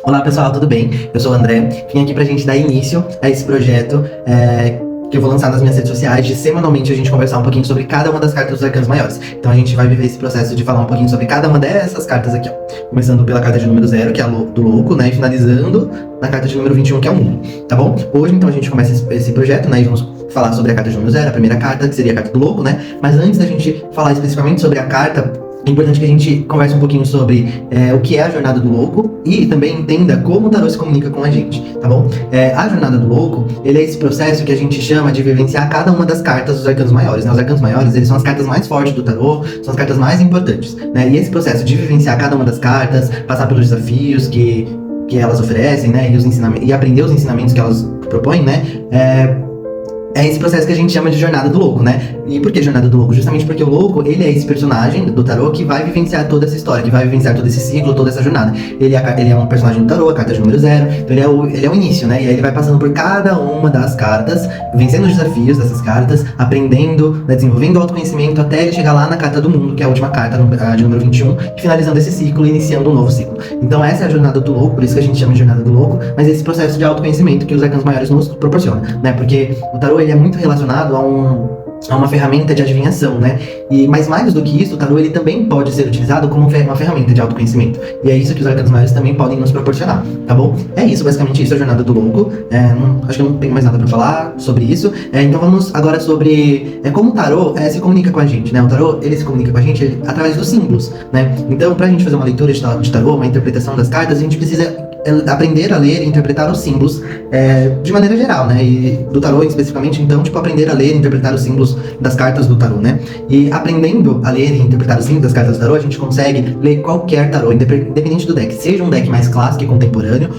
Olá pessoal, tudo bem? Eu sou o André, vim aqui pra gente dar início a esse projeto que eu vou lançar nas minhas redes sociais, de semanalmente a gente conversar um pouquinho sobre cada uma das cartas dos arcanos maiores. Então a gente vai viver esse processo de falar um pouquinho sobre cada uma dessas cartas aqui, ó. Começando pela carta de número 0, que é a do louco, né? E finalizando na carta de número 21, que é o mundo, tá bom? Hoje então a gente começa esse projeto, né? E vamos falar sobre a carta de número 0, a primeira carta, que seria a carta do louco, né? Mas antes da gente falar especificamente sobre a carta, é importante que a gente converse um pouquinho sobre o que é a jornada do louco e também entenda como o tarô se comunica com a gente, tá bom? A jornada do louco, ele é esse processo que a gente chama de vivenciar cada uma das cartas dos arcanos maiores, né? Os arcanos maiores, eles são as cartas mais fortes do tarô, são as cartas mais importantes, né? E esse processo de vivenciar cada uma das cartas, passar pelos desafios que elas oferecem, né? E aprender os ensinamentos que elas propõem, né? É esse processo que a gente chama de jornada do louco, né? E por que jornada do louco? Justamente porque o louco, ele é esse personagem do tarô que vai vivenciar toda essa história, que vai vivenciar todo esse ciclo, toda essa jornada. Ele é um personagem do tarô, a carta de número 0, então ele é o início, né? E aí ele vai passando por cada uma das cartas, vencendo os desafios dessas cartas, aprendendo, né, desenvolvendo autoconhecimento, até ele chegar lá na carta do mundo, que é a última carta, a de número 21, e finalizando esse ciclo e iniciando um novo ciclo. Então essa é a jornada do louco, por isso que a gente chama de jornada do louco, mas esse processo de autoconhecimento que os arcanos maiores nos proporcionam, né? Porque o tarô, ele é muito relacionado a uma ferramenta de adivinhação, né? Mas mais do que isso, o tarô, ele também pode ser utilizado como uma ferramenta de autoconhecimento. E é isso que os arcanos maiores também podem nos proporcionar, tá bom? É isso, basicamente isso é a jornada do louco. Acho que eu não tenho mais nada pra falar sobre isso. Então vamos agora sobre como o tarô se comunica com a gente, né? O tarô, ele se comunica com a gente através dos símbolos, né? Então, pra gente fazer uma leitura de tarô, uma interpretação das cartas, a gente precisa aprender a ler e interpretar os símbolos de maneira geral, né? E do tarô especificamente, então, aprender a ler e interpretar os símbolos das cartas do tarô, né? E aprendendo a ler e interpretar os símbolos das cartas do tarô, a gente consegue ler qualquer tarô, independente do deck. Seja um deck mais clássico e contemporâneo,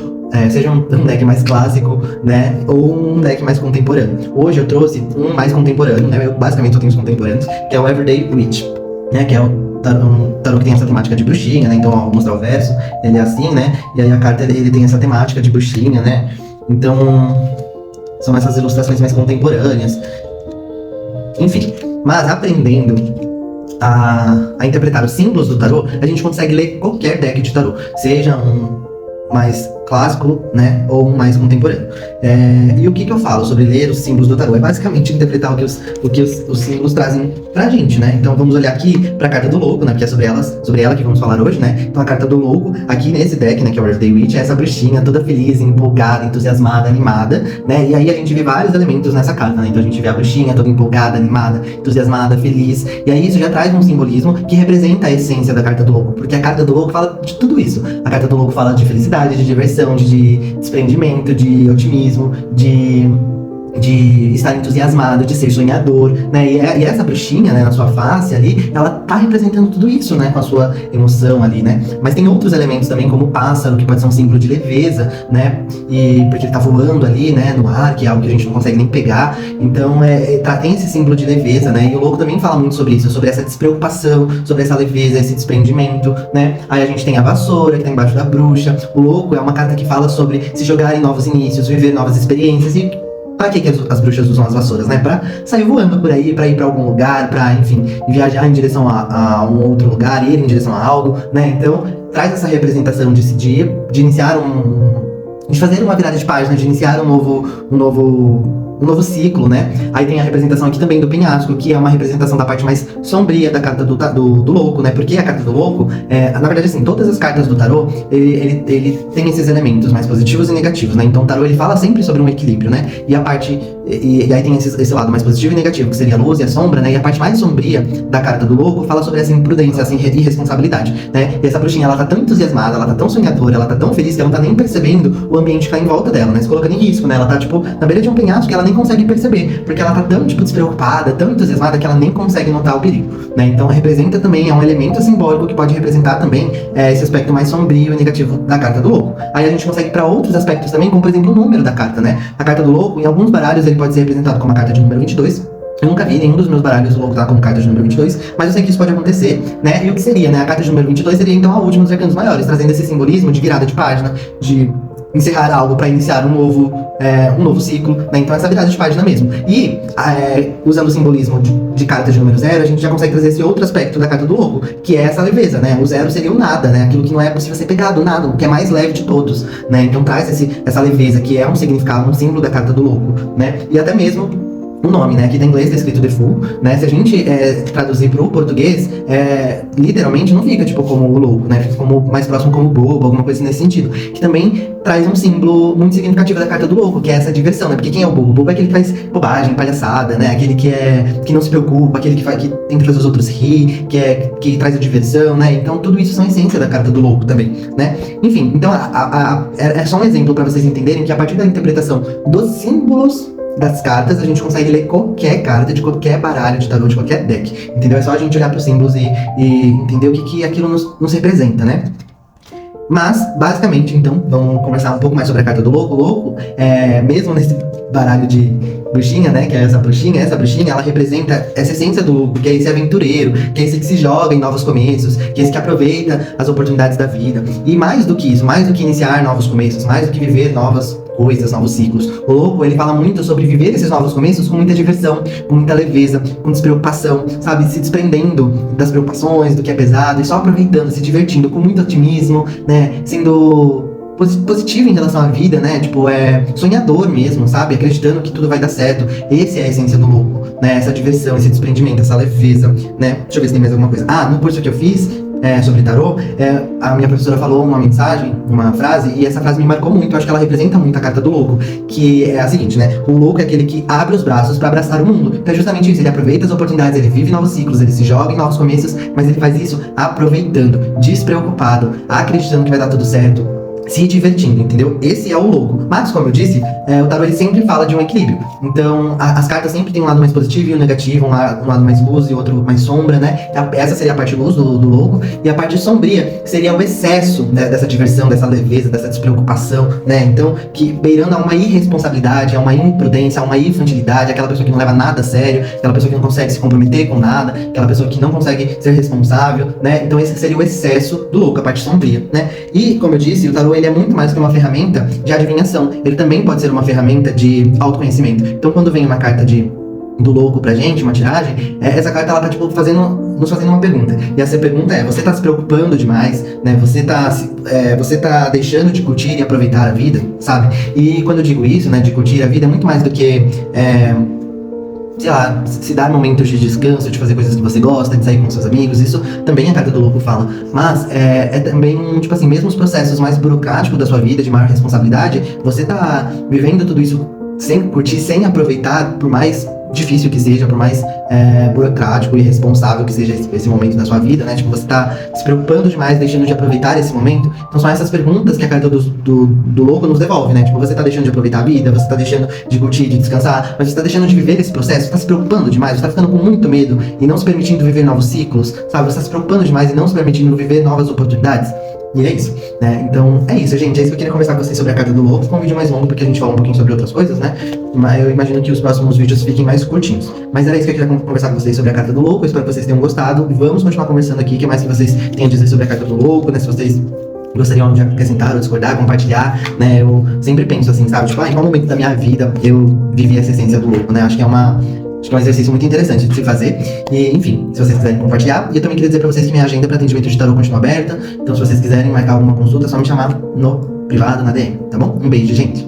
seja um deck mais clássico, né? Ou um deck mais contemporâneo. Hoje eu trouxe um mais contemporâneo, né? Eu basicamente só tenho os contemporâneos, que é o Everyday Witch, né? Que é um tarô que tem essa temática de bruxinha, né? Então, ó, vou mostrar o verso, ele é assim, né? E aí a carta, ele tem essa temática de bruxinha, né? Então, são essas ilustrações mais contemporâneas. Enfim, mas aprendendo a interpretar os símbolos do tarô, a gente consegue ler qualquer deck de tarô, seja um mais clássico, né, ou um mais contemporâneo. E o que eu falo sobre ler os símbolos do tarô? É basicamente interpretar o que os símbolos trazem pra gente, né? Então vamos olhar aqui pra carta do louco, né, porque é sobre ela que vamos falar hoje, né? Então a carta do louco, aqui nesse deck, né, que é o Everyday Witch, é essa bruxinha toda feliz, empolgada, entusiasmada, animada, né? E aí a gente vê vários elementos nessa carta, né? Então a gente vê a bruxinha toda empolgada, animada, entusiasmada, feliz, e aí isso já traz um simbolismo que representa a essência da carta do louco, porque a carta do louco fala de tudo isso. A carta do louco fala de felicidade, de diversão, de desprendimento, de otimismo, de estar entusiasmado, de ser sonhador, né? E essa bruxinha, né, na sua face ali, ela tá representando tudo isso, né, com a sua emoção ali, né? Mas tem outros elementos também, como o pássaro, que pode ser um símbolo de leveza, né? E porque ele tá voando ali, né, no ar, que é algo que a gente não consegue nem pegar. Então, tem esse símbolo de leveza, né? E o louco também fala muito sobre isso, sobre essa despreocupação, sobre essa leveza, esse desprendimento, né? Aí a gente tem a vassoura, que tá embaixo da bruxa. O louco é uma carta que fala sobre se jogar em novos inícios, viver novas experiências. E pra que as bruxas usam as vassouras, né? Pra sair voando por aí, pra ir pra algum lugar, pra, enfim, viajar em direção a um outro lugar, ir em direção a algo, né? Então, traz essa representação de iniciar de fazer uma virada de página, de iniciar um novo ciclo, né? Aí tem a representação aqui também do penhasco, que é uma representação da parte mais sombria da carta do louco, né? Porque a carta do louco, na verdade, assim, todas as cartas do tarô, ele tem esses elementos mais positivos e negativos, né? Então o tarô, ele fala sempre sobre um equilíbrio, né? E aí tem esse lado mais positivo e negativo, que seria a luz e a sombra, né? E a parte mais sombria da carta do louco fala sobre essa imprudência, essa irresponsabilidade, né? E essa bruxinha, ela tá tão entusiasmada, ela tá tão sonhadora, ela tá tão feliz que ela não tá nem percebendo o ambiente que tá em volta dela, né? Se colocando em risco, né? Ela tá, na beira de um penhasco que ela nem consegue perceber, porque ela tá tão, despreocupada, tão entusiasmada que ela nem consegue notar o perigo, né? Então representa também, é um elemento simbólico que pode representar também esse aspecto mais sombrio e negativo da carta do louco. Aí a gente consegue ir pra outros aspectos também, como por exemplo o número da carta, né? A carta do louco, em alguns baralhos, ele pode ser representado como a carta de número 22. Eu nunca vi nenhum dos meus baralhos o louco tá como carta de número 22, mas eu sei que isso pode acontecer, né? E o que seria, né? A carta de número 22 seria então a última dos arcanos maiores, trazendo esse simbolismo de virada de página, de encerrar algo para iniciar um novo ciclo, né? Então essa virada de página mesmo. E usando o simbolismo de carta de número 0, a gente já consegue trazer esse outro aspecto da carta do louco, que é essa leveza, né? O 0 seria o nada, né? Aquilo que não é possível ser pegado, nada, o que é mais leve de todos, né? Então traz essa leveza, que é um significado, um símbolo da carta do louco, né? E até mesmo o nome, né? Aqui em inglês tá escrito The Fool, né? Se a gente traduzir pro português, literalmente não fica, tipo, como o louco, né? Fica mais próximo como bobo, alguma coisa nesse sentido. Que também traz um símbolo muito significativo da carta do louco, que é essa diversão, né? Porque quem é o bobo? O bobo é aquele que faz bobagem, palhaçada, né? Aquele que não se preocupa, aquele que tenta fazer os outros rir, que traz a diversão, né? Então tudo isso são essência da carta do louco também, né? Enfim, então é só um exemplo para vocês entenderem que a partir da interpretação dos símbolos das cartas, a gente consegue ler qualquer carta de qualquer baralho de tarô, de qualquer deck, entendeu? É só a gente olhar para os símbolos e entender o que aquilo nos representa, né? Mas, basicamente, então, vamos conversar um pouco mais sobre a carta do louco. O louco, mesmo nesse baralho de bruxinha, né, que é essa bruxinha, ela representa essa essência do louco, que é esse aventureiro, que é esse que se joga em novos começos, que é esse que aproveita as oportunidades da vida. E mais do que isso, mais do que iniciar novos começos, mais do que viver novas coisas, novos ciclos. O louco, ele fala muito sobre viver esses novos começos com muita diversão, com muita leveza, com despreocupação, sabe? Se desprendendo das preocupações, do que é pesado, e só aproveitando, se divertindo, com muito otimismo, né? Sendo positivo em relação à vida, né? Tipo, sonhador mesmo, sabe? Acreditando que tudo vai dar certo. Essa é a essência do louco, né? Essa diversão, esse desprendimento, essa leveza, né? Deixa eu ver se tem mais alguma coisa. No curso que eu fiz sobre tarô, a minha professora falou uma mensagem, uma frase, e essa frase me marcou muito. Eu acho que ela representa muito a carta do louco, que é a seguinte, né? O louco é aquele que abre os braços para abraçar o mundo. Então é justamente isso, ele aproveita as oportunidades, ele vive novos ciclos, ele se joga em novos começos, mas ele faz isso aproveitando, despreocupado, acreditando que vai dar tudo certo, se divertindo, entendeu? Esse é o louco. Mas, como eu disse, o tarô ele sempre fala de um equilíbrio. Então, as cartas sempre tem um lado mais positivo e um negativo, um lado mais luz e outro mais sombra, né? Essa seria a parte luz do louco. E a parte sombria seria o excesso, né, dessa diversão, dessa leveza, dessa despreocupação, né? Então, que beirando a uma irresponsabilidade, a uma imprudência, a uma infantilidade, aquela pessoa que não leva nada a sério, aquela pessoa que não consegue se comprometer com nada, aquela pessoa que não consegue ser responsável, né? Então, esse seria o excesso do louco, a parte sombria, né? E, como eu disse, o tarô ele é muito mais que uma ferramenta de adivinhação. Ele também pode ser uma ferramenta de autoconhecimento. Então, quando vem uma carta do louco pra gente, uma tiragem, essa carta ela tá tipo nos fazendo uma pergunta. E essa pergunta você tá se preocupando demais, né? Você tá deixando de curtir e aproveitar a vida, sabe? E quando eu digo isso, né, de curtir a vida, é muito mais do que sei lá, se dar momentos de descanso, de fazer coisas que você gosta, de sair com seus amigos. Isso também a carta do louco fala. Mas é também, tipo assim, mesmo os processos mais burocráticos da sua vida, de maior responsabilidade, você tá vivendo tudo isso sem curtir, sem aproveitar, por mais difícil que seja, por mais burocrático e irresponsável que seja esse momento da sua vida, né? Tipo, você tá se preocupando demais, deixando de aproveitar esse momento. Então são essas perguntas que a carta do louco nos devolve, né? Tipo, você tá deixando de aproveitar a vida, você tá deixando de curtir, de descansar, mas você tá deixando de viver esse processo, você tá se preocupando demais, você tá ficando com muito medo e não se permitindo viver novos ciclos, sabe? Você tá se preocupando demais e não se permitindo viver novas oportunidades. E é isso, né? Então, é isso, gente. É isso que eu queria conversar com vocês sobre a carta do louco. Foi um vídeo mais longo, porque a gente fala um pouquinho sobre outras coisas, né? Mas eu imagino que os próximos vídeos fiquem mais curtinhos. Mas era isso que eu queria conversar com vocês sobre a carta do louco. Eu espero que vocês tenham gostado. Vamos continuar conversando aqui. O que mais que vocês têm a dizer sobre a carta do louco, né? Se vocês gostariam de acrescentar ou discordar, compartilhar, né? Eu sempre penso assim, sabe? Tipo, em qual momento da minha vida eu vivi essa essência do louco, né? Acho que é um exercício muito interessante de se fazer. E, enfim, se vocês quiserem compartilhar. E eu também queria dizer pra vocês que minha agenda para atendimento de tarô continua aberta. Então, se vocês quiserem marcar alguma consulta, é só me chamar no privado, na DM, tá bom? Um beijo, gente.